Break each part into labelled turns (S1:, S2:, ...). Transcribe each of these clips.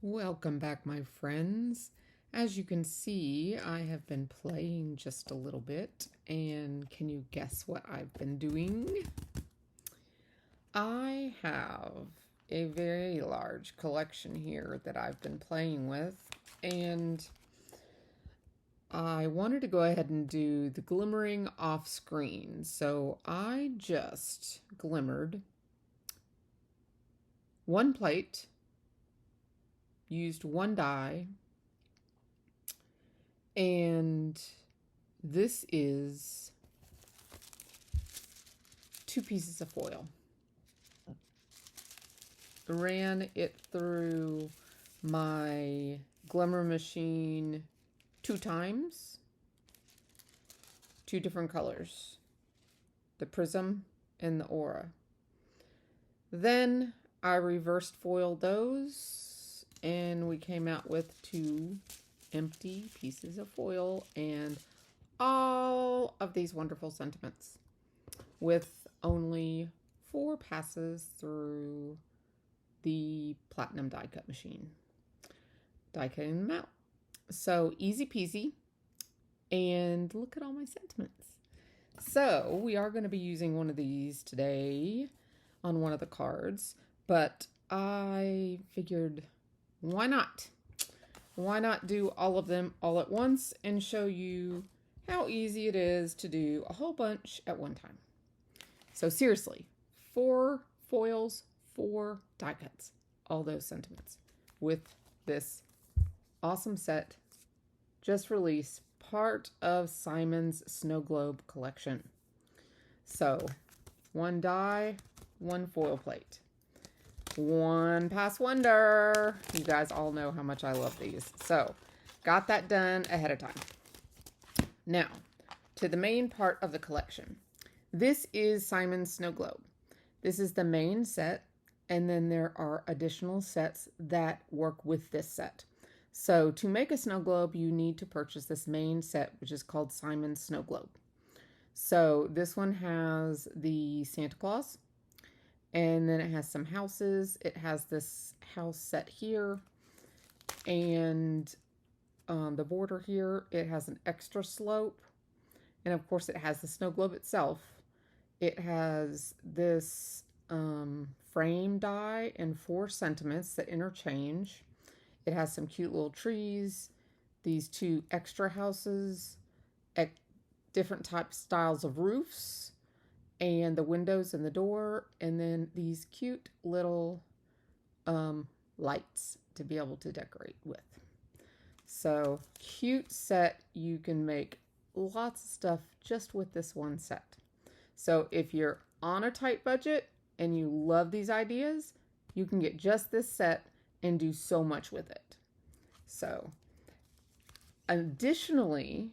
S1: Welcome back, my friends. As you can see, I have been playing just a little bit, and can you guess what I've been doing? I have a very large collection here that I've been playing with, and I wanted to go ahead and do the glimmering off screen. So I just glimmered one plate, used one die, and this is 2 pieces of foil. Ran it through my glimmer machine 2 times, 2 different colors, the prism and the aura. Then I reversed foiled those, and we came out with 2 empty pieces of foil and all of these wonderful sentiments with only 4 passes through the platinum die cut machine. Die cutting them out. So easy peasy. And look at all my sentiments. So we are going to be using one of these today on one of the cards, but I figured why not? Why not do all of them all at once and show you how easy it is to do a whole bunch at one time. So seriously, 4 foils, 4 die cuts, all those sentiments with this awesome set just released, part of Simon's Snow Globe collection. So 1 die, 1 foil plate. 1 pass wonder. You guys all know how much I love these. So got that done ahead of time. Now to the main part of the collection. This is Simon's Snow Globe. This is the main set, and then there are additional sets that work with this set. So to make a snow globe, you need to purchase this main set, which is called Simon's Snow Globe. So this one has the Santa Claus, and then it has some houses. It has this house set here, and the border here, it has an extra slope, and of course it has the snow globe itself. It has this frame die and 4 sentiments that interchange. It has some cute little trees, these 2 extra houses, different type styles of roofs, and the windows and the door, and then these cute little lights to be able to decorate with. So cute set. You can make lots of stuff just with this one set. So if you're on a tight budget and you love these ideas, you can get just this set and do so much with it. So additionally,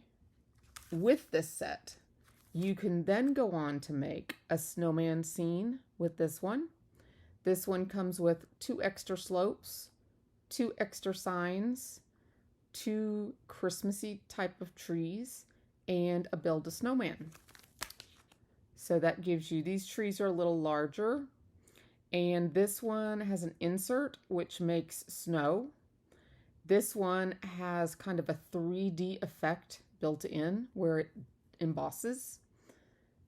S1: with this set, you can then go on to make a snowman scene with this one. This one comes with 2 extra slopes, 2 extra signs, 2 Christmassy type of trees, and a build a snowman. So that gives you, these trees are a little larger, and this one has an insert which makes snow. This one has kind of a 3D effect built in where it embosses.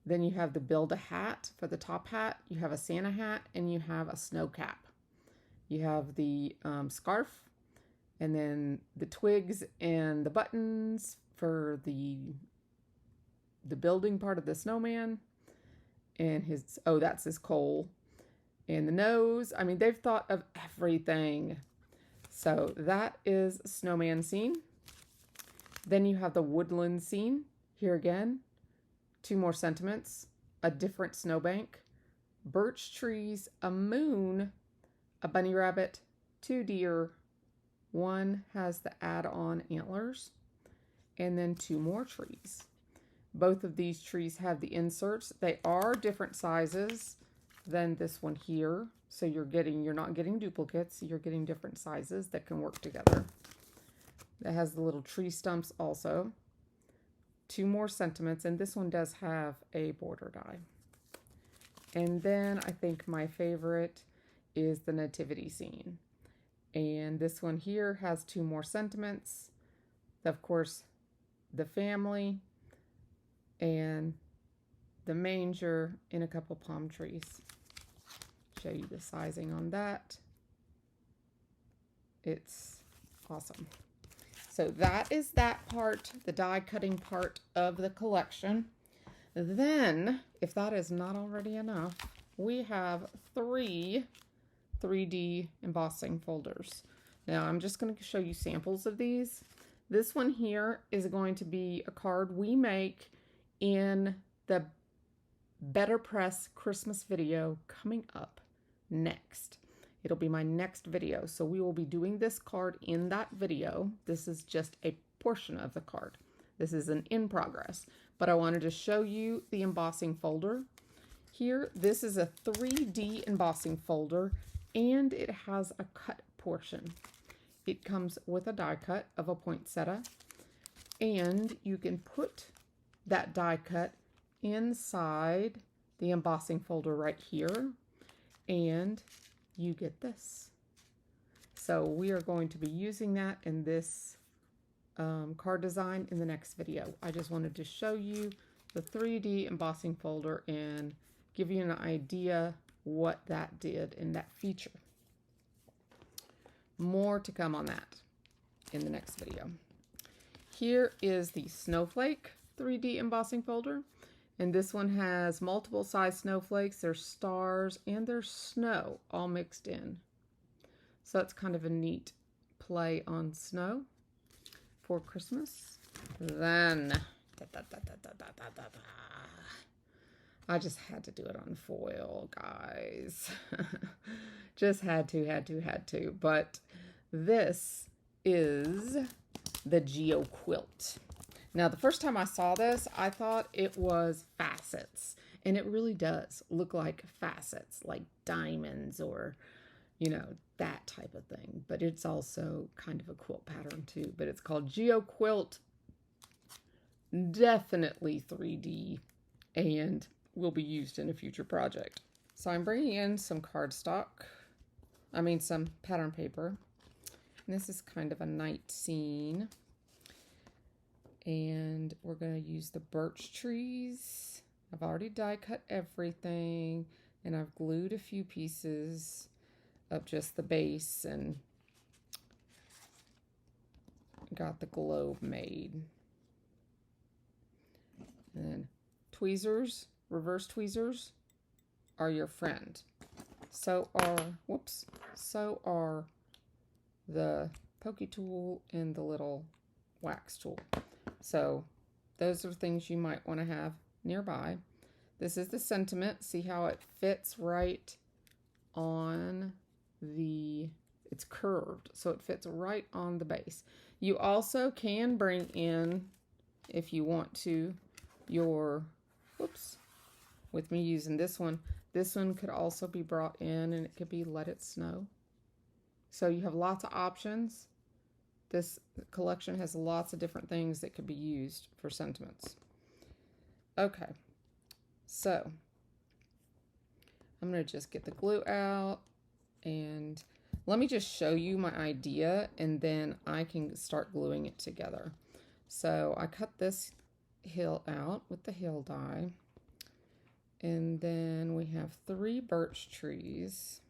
S1: Then you have the build a hat for the top hat, you have a Santa hat, and you have a snow cap. You have the scarf, and then the twigs and the buttons for the building part of the snowman, and his, oh, that's his coal, and the nose. I mean, they've thought of everything. So that is snowman scene. Then you have the woodland scene. Here again, 2 more sentiments, a different snowbank, birch trees, a moon, a bunny rabbit, 2 deer, 1 has the add-on antlers, and then 2 more trees. Both of these trees have the inserts. They are different sizes than this one here. So you're not getting duplicates. You're getting different sizes that can work together. That has the little tree stumps also. 2 more sentiments, and this one does have a border die. And then I think my favorite is the nativity scene. And this one here has 2 more sentiments. Of course, the family and the manger and a couple palm trees. Show you the sizing on that. It's awesome. So that is that part, the die cutting part of the collection. Then, if that is not already enough, we have 3 3D embossing folders. Now I'm just going to show you samples of these. This one here is going to be a card we make in the Better Press Christmas video coming up next. It'll be my next video, so we will be doing this card in that video. This is just a portion of the card. This is an in progress, but I wanted to show you the embossing folder. Here, this is a 3D embossing folder, and it has a cut portion. It comes with a die cut of a poinsettia, and you can put that die cut inside the embossing folder right here, and you get this. So we are going to be using that in this card design in the next video. I just wanted to show you the 3D embossing folder and give you an idea what that did in that feature. More to come on that in the next video. Here is the snowflake 3D embossing folder, and this one has multiple size snowflakes, there's stars, and there's snow all mixed in. So that's kind of a neat play on snow for Christmas. Then I just had to do it on foil, guys. Just had to. But this is the Geo Quilt. Now, the first time I saw this, I thought it was facets. And it really does look like facets, like diamonds or, you know, that type of thing. But it's also kind of a quilt pattern too. But it's called Geo Quilt. Definitely 3D and will be used in a future project. So I'm bringing in some some pattern paper. And this is kind of a night scene. And we're going to use the birch trees. I've already die cut everything, and I've glued a few pieces of just the base and got the globe made. And then tweezers, reverse tweezers are your friend. So are the pokey tool and the little wax tool. So those are things you might want to have nearby. This is the sentiment. See how it fits right on it's curved, so it fits right on the base. You also can bring in, if you want to, with me using this one could also be brought in and it could be Let It Snow. So you have lots of options. This collection has lots of different things that could be used for sentiments. Okay, so I'm going to just get the glue out and let me just show you my idea and then I can start gluing it together. So I cut this hill out with the hill die, and then we have 3 birch trees.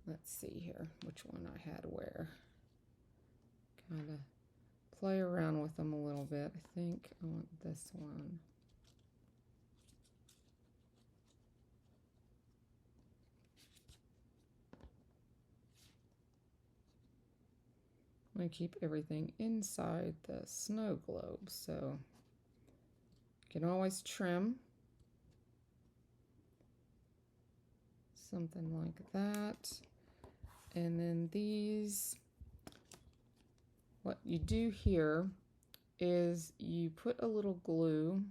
S1: Let's see here which one I had where. Kind of play around with them a little bit. I think I want this one. I'm going to keep everything inside the snow globe, so you can always trim something like that. And then these, what you do here is you put a little glue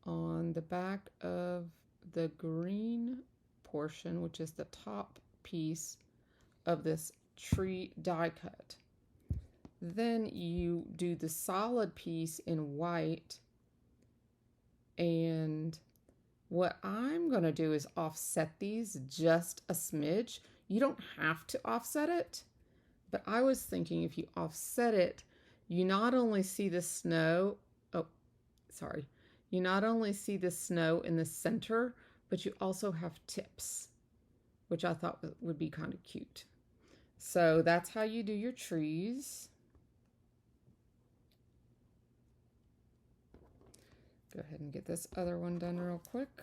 S1: on the back of the green portion, which is the top piece of this tree die cut. Then you do the solid piece in white, and What I'm going to do is offset these just a smidge. You don't have to offset it, but I was thinking if you offset it, you not only see the snow, you not only see the snow in the center, but you also have tips, which I thought would be kind of cute. So that's how you do your trees. Go ahead and get this other one done real quick.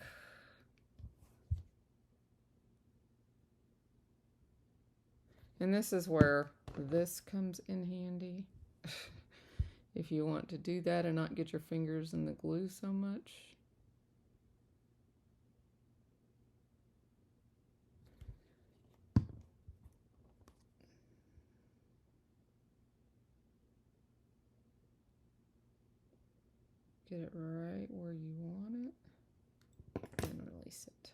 S1: And this is where this comes in handy. If you want to do that and not get your fingers in the glue so much. Get it right where you want it and release it.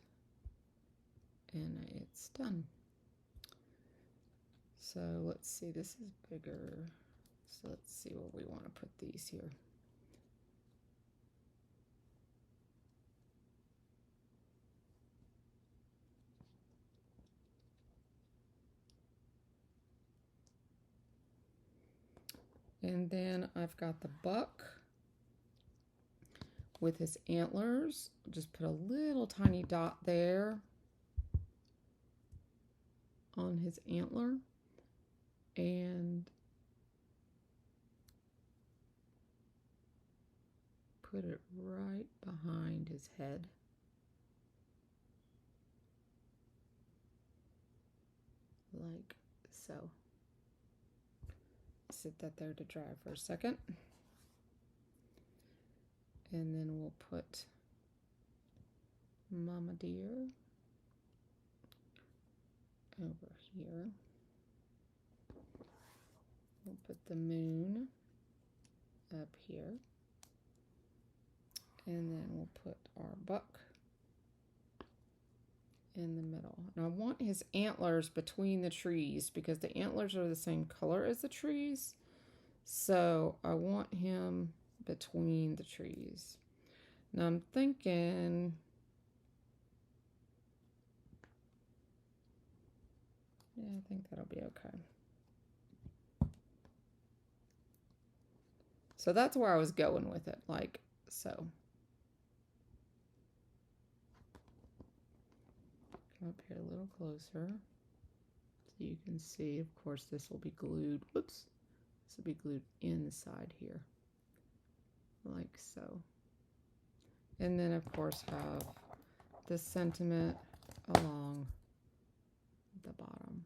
S1: And it's done. So let's see, this is bigger. So let's see where we want to put these here. And then I've got the buck with his antlers. Just put a little tiny dot there on his antler. And put it right behind his head. Like so. Sit that there to dry for a second. And then we'll put Mama Deer over here. We'll put the moon up here. And then we'll put our buck in the middle. And I want his antlers between the trees because the antlers are the same color as the trees. So I want him between the trees. Now I'm thinking, yeah, I think that'll be okay. So that's where I was going with it, like so. Come up here a little closer so you can see. Of course, this will be glued. Whoops. This will be glued inside here, like so. And then, of course, have the sentiment along the bottom.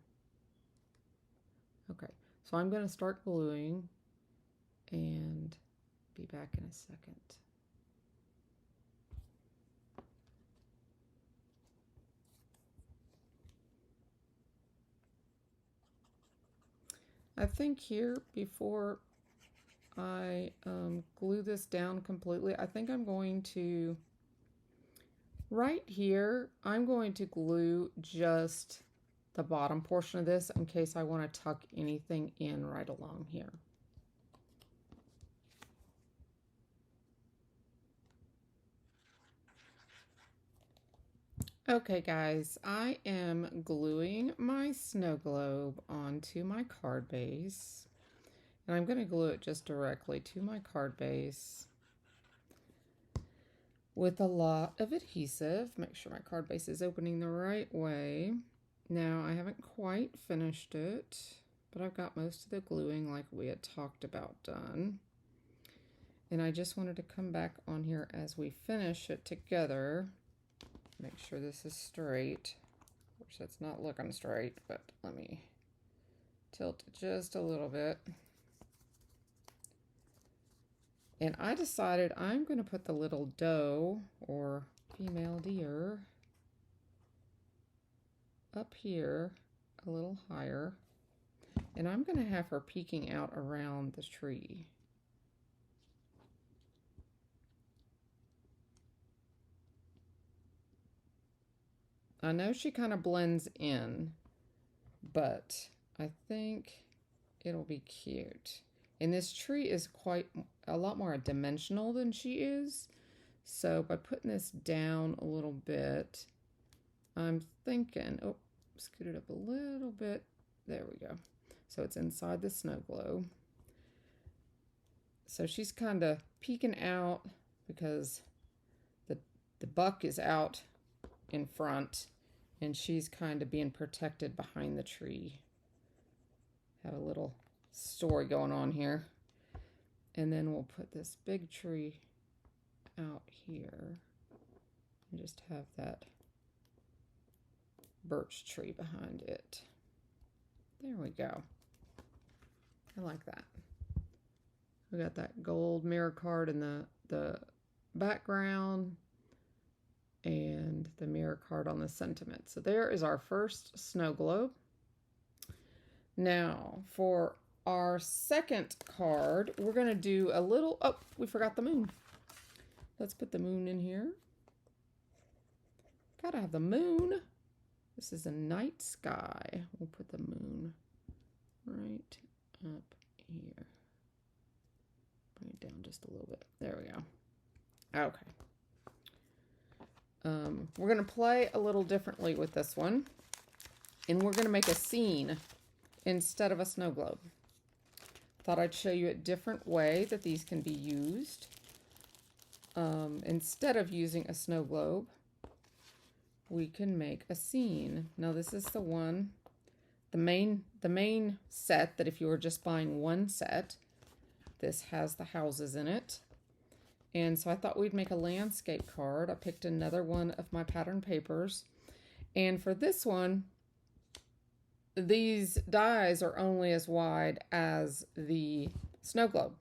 S1: Okay, so I'm going to start gluing and be back in a second. I think here, before I glue this down completely, I think I'm going to, right here, I'm going to glue just the bottom portion of this in case I want to tuck anything in right along here. Okay guys, I am gluing my snow globe onto my card base. And I'm going to glue it just directly to my card base with a lot of adhesive. Make sure my card base is opening the right way. Now, I haven't quite finished it, but I've got most of the gluing like we had talked about done. And I just wanted to come back on here as we finish it together. Make sure this is straight. Of course, it's not looking straight, but let me tilt it just a little bit. And I decided I'm going to put the little doe or female deer up here a little higher. And I'm going to have her peeking out around the tree. I know she kind of blends in, but I think it'll be cute. And this tree is quite a lot more dimensional than she is. So by putting this down a little bit, I'm thinking, oh, scoot it up a little bit. There we go. So it's inside the snow globe. So she's kind of peeking out because the buck is out in front and she's kind of being protected behind the tree. Have a little story going on here. And then we'll put this big tree out here and just have that birch tree behind it. There we go. I like that. We got that gold mirror card in the background and the mirror card on the sentiment. So there is our first snow globe. Now for our second card, we're going to do a little, oh, we forgot the moon. Let's put the moon in here. Gotta have the moon. This is a night sky. We'll put the moon right up here. Bring it down just a little bit. There we go. Okay. We're going to play a little differently with this one. And we're going to make a scene instead of a snow globe. Thought I'd show you a different way that these can be used. Instead of using a snow globe, we can make a scene. Now this is the one, the main set that if you were just buying one set, this has the houses in it. And so I thought we'd make a landscape card. I picked another one of my pattern papers. And for this one, these dies are only as wide as the snow globe.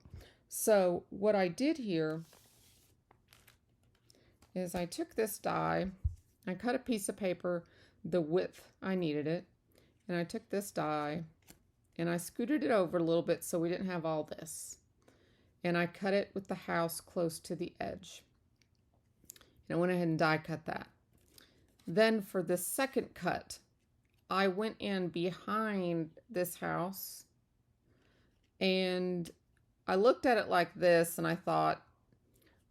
S1: So what I did here is I took this die, I cut a piece of paper the width I needed it, and I took this die and I scooted it over a little bit so we didn't have all this. And I cut it with the house close to the edge. And I went ahead and die cut that. Then for the second cut, I went in behind this house and I looked at it like this and I thought,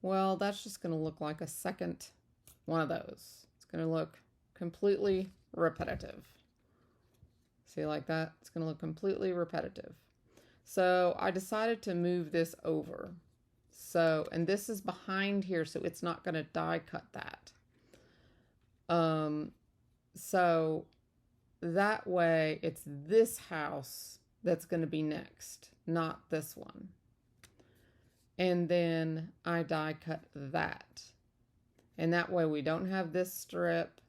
S1: well, that's just going to look like a second one of those. It's going to look completely repetitive. See, like that? It's going to look completely repetitive. So I decided to move this over. So, and this is behind here, so it's not going to die cut that. So that way it's this house that's going to be next, not this one. And then I die cut that. And that way we don't have this strip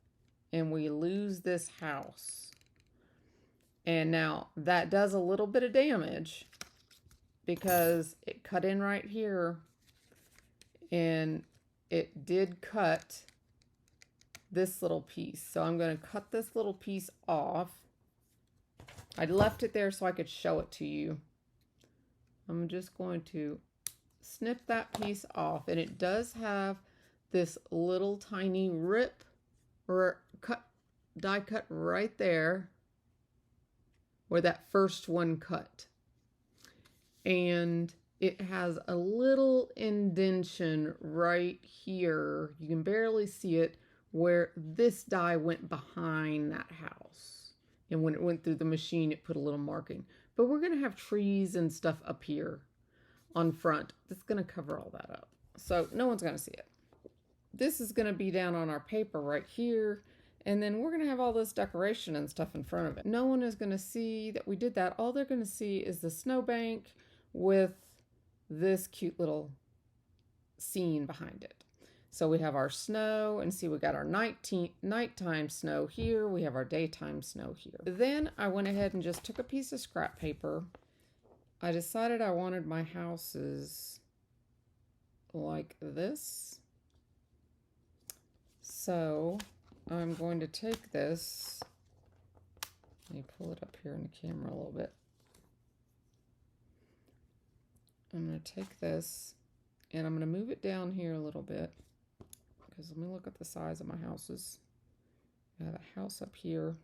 S1: and we lose this house. And now that does a little bit of damage because it cut in right here and it did cut this little piece. So I'm going to cut this little piece off. I left it there so I could show it to you. I'm just going to snip that piece off, and it does have this little tiny rip or die cut right there where that first one cut. And it has a little indentation right here. You can barely see it where this die went behind that house. And when it went through the machine, it put a little marking. But we're going to have trees and stuff up here on front. That's going to cover all that up. So no one's going to see it. This is going to be down on our paper right here. And then we're going to have all this decoration and stuff in front of it. No one is going to see that we did that. All they're going to see is the snowbank with this cute little scene behind it. So we have our snow, and see we got our nighttime snow here. We have our daytime snow here. Then I went ahead and just took a piece of scrap paper. I decided I wanted my houses like this. So I'm going to take this. Let me pull it up here in the camera a little bit. I'm going to take this and I'm going to move it down here a little bit. Because let me look at the size of my houses. I have a house up here.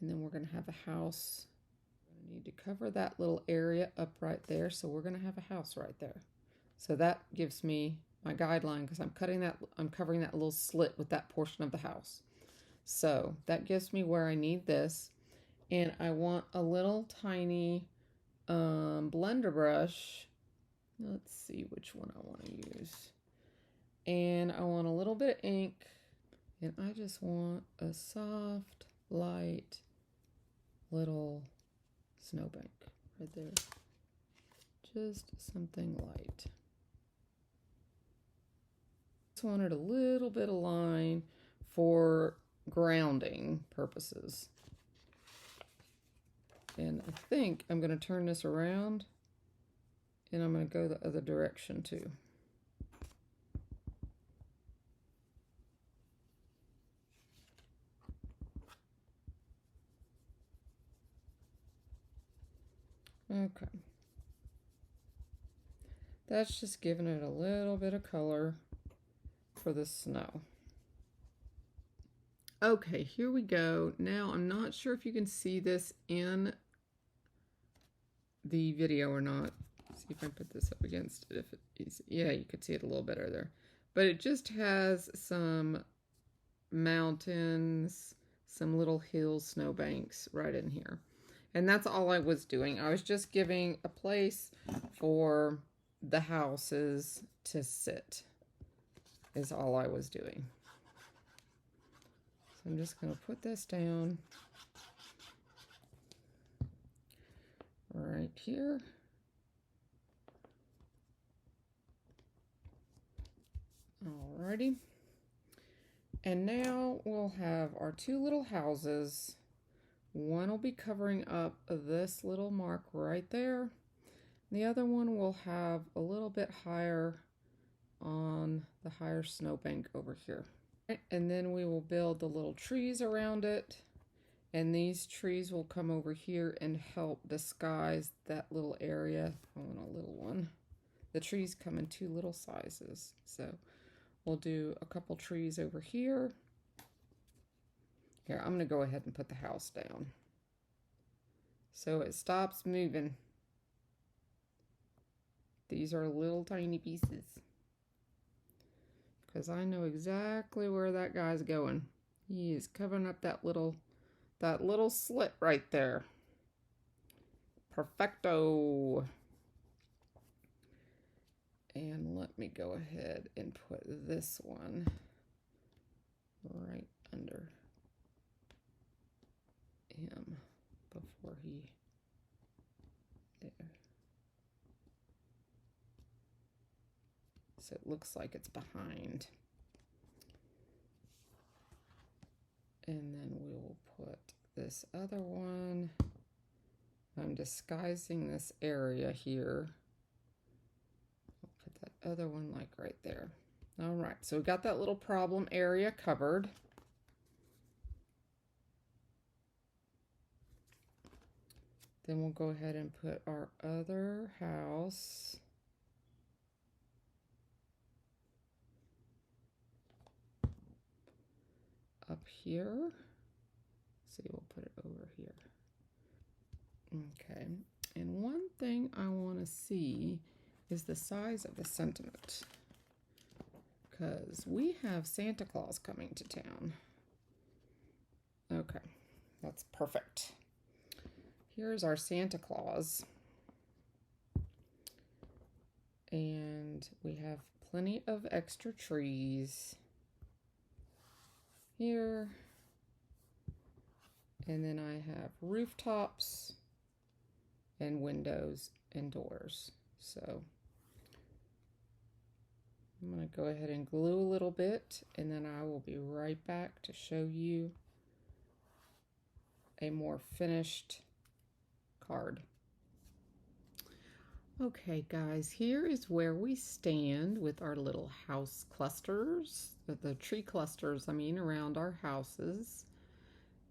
S1: And then we're going to have a house. We're going to need to cover that little area up right there. So we're going to have a house right there. So that gives me my guideline, because I'm covering that little slit with that portion of the house. So that gives me where I need this. And I want a little tiny blender brush. Let's see which one I want to use. And I want a little bit of ink. And I just want a soft, light, little snowbank right there. Just something light. Just wanted a little bit of line for grounding purposes. And I think I'm going to turn this around and I'm going to go the other direction too. Okay. That's just giving it a little bit of color for the snow. Okay, here we go. Now, I'm not sure if you can see this in the video or not. Let's see if I put this up against it. If it is, yeah, you could see it a little better there. But it just has some mountains, some little hill snowbanks right in here. And that's all I was doing. I was just giving a place for the houses to sit, is all I was doing. So I'm just going to put this down right here. Alrighty. And now we'll have our two little houses. One will be covering up this little mark right there. The other one will have a little bit higher on the higher snowbank over here. And then we will build the little trees around it. And these trees will come over here and help disguise that little area. I want a little one. The trees come in two little sizes. So we'll do a couple trees over here. Here, I'm going to go ahead and put the house down so it stops moving. These are little tiny pieces because I know exactly where that guy's going. He is covering up that little slit right there. Perfecto. And let me go ahead and put this one right under him before he there. So it looks like it's behind. And then we will put this other one. I'm disguising this area here. I'll put that other one like right there. All right, so we got that little problem area covered. Then we'll go ahead and put our other house up here. See, we'll put it over here. Okay, and one thing I want to see is the size of the sentiment, because we have Santa Claus coming to town. Okay, that's perfect. Here's our Santa Claus. And we have plenty of extra trees here. And then I have rooftops and windows and doors. So I'm going to go ahead and glue a little bit, and then I will be right back to show you a more finished card. Okay guys, here is where we stand with our little house clusters, the tree clusters I mean, around our houses.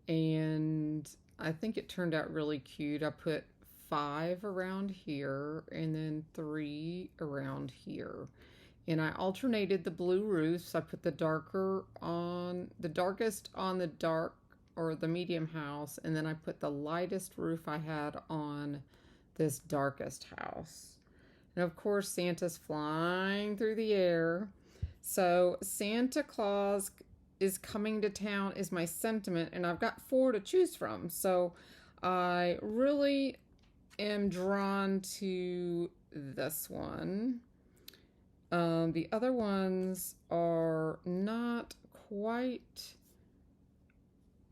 S1: And I think it turned out really cute. I put 5 around here and then 3 around here. And I alternated the blue roofs. I put the darkest on the dark or the medium house, and then I put the lightest roof I had on this darkest house. And of course, Santa's flying through the air. So Santa Claus is coming to town is my sentiment, and I've got 4 to choose from. So I really am drawn to this one. The other ones are not quite,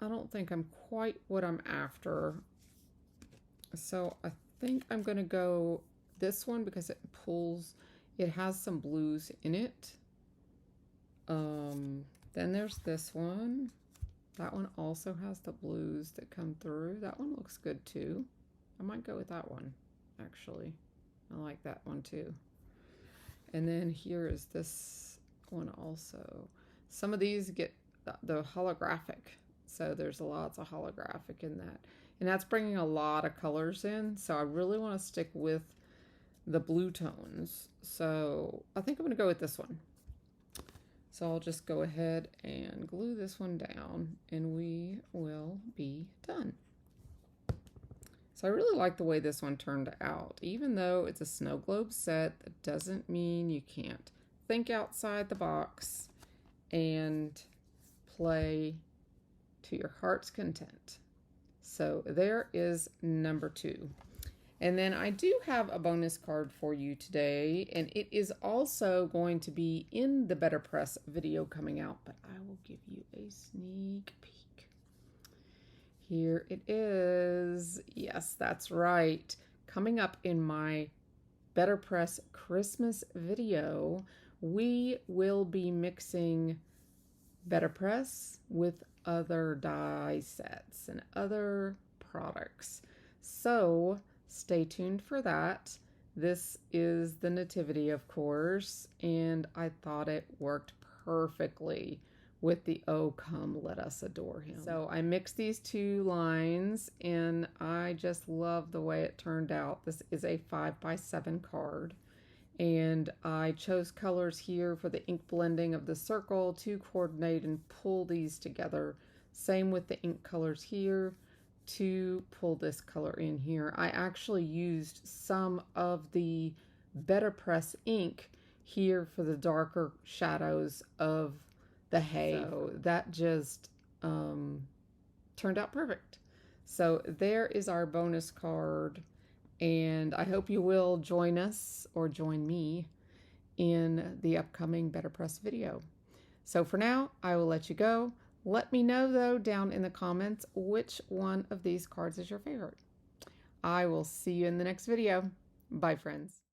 S1: I don't think I'm quite what I'm after. So I think I'm going to go this one because it pulls, it has some blues in it. Then there's this one. That one also has the blues that come through. That one looks good too. I might go with that one, actually. I like that one too. And then here is this one also. Some of these get the holographic. So there's lots of holographic in that. And that's bringing a lot of colors in. So I really want to stick with the blue tones. So I think I'm going to go with this one. So I'll just go ahead and glue this one down and we will be done. So I really like the way this one turned out. Even though it's a snow globe set, that doesn't mean you can't think outside the box and play to your heart's content. So there is number 2. And then I do have a bonus card for you today, and it is also going to be in the Better Press video coming out, but I will give you a sneak peek. Here it is. Yes, that's right. Coming up in my Better Press Christmas video, we will be mixing Better Press with other die sets and other products. So stay tuned for that. This is the Nativity, of course, and I thought it worked perfectly with the "Oh Come Let Us Adore Him." So I mixed these 2 lines and I just love the way it turned out. This is a 5x7 card, and I chose colors here for the ink blending of the circle to coordinate and pull these together. Same with the ink colors here to pull this color in here. I actually used some of the Better Press ink here for the darker shadows of the hay. So that just turned out perfect. So there is our bonus card, and I hope you will join us or join me in the upcoming Better Press video. So for now, I will let you go. Let me know, though, down in the comments which one of these cards is your favorite. I will see you in the next video. Bye, friends.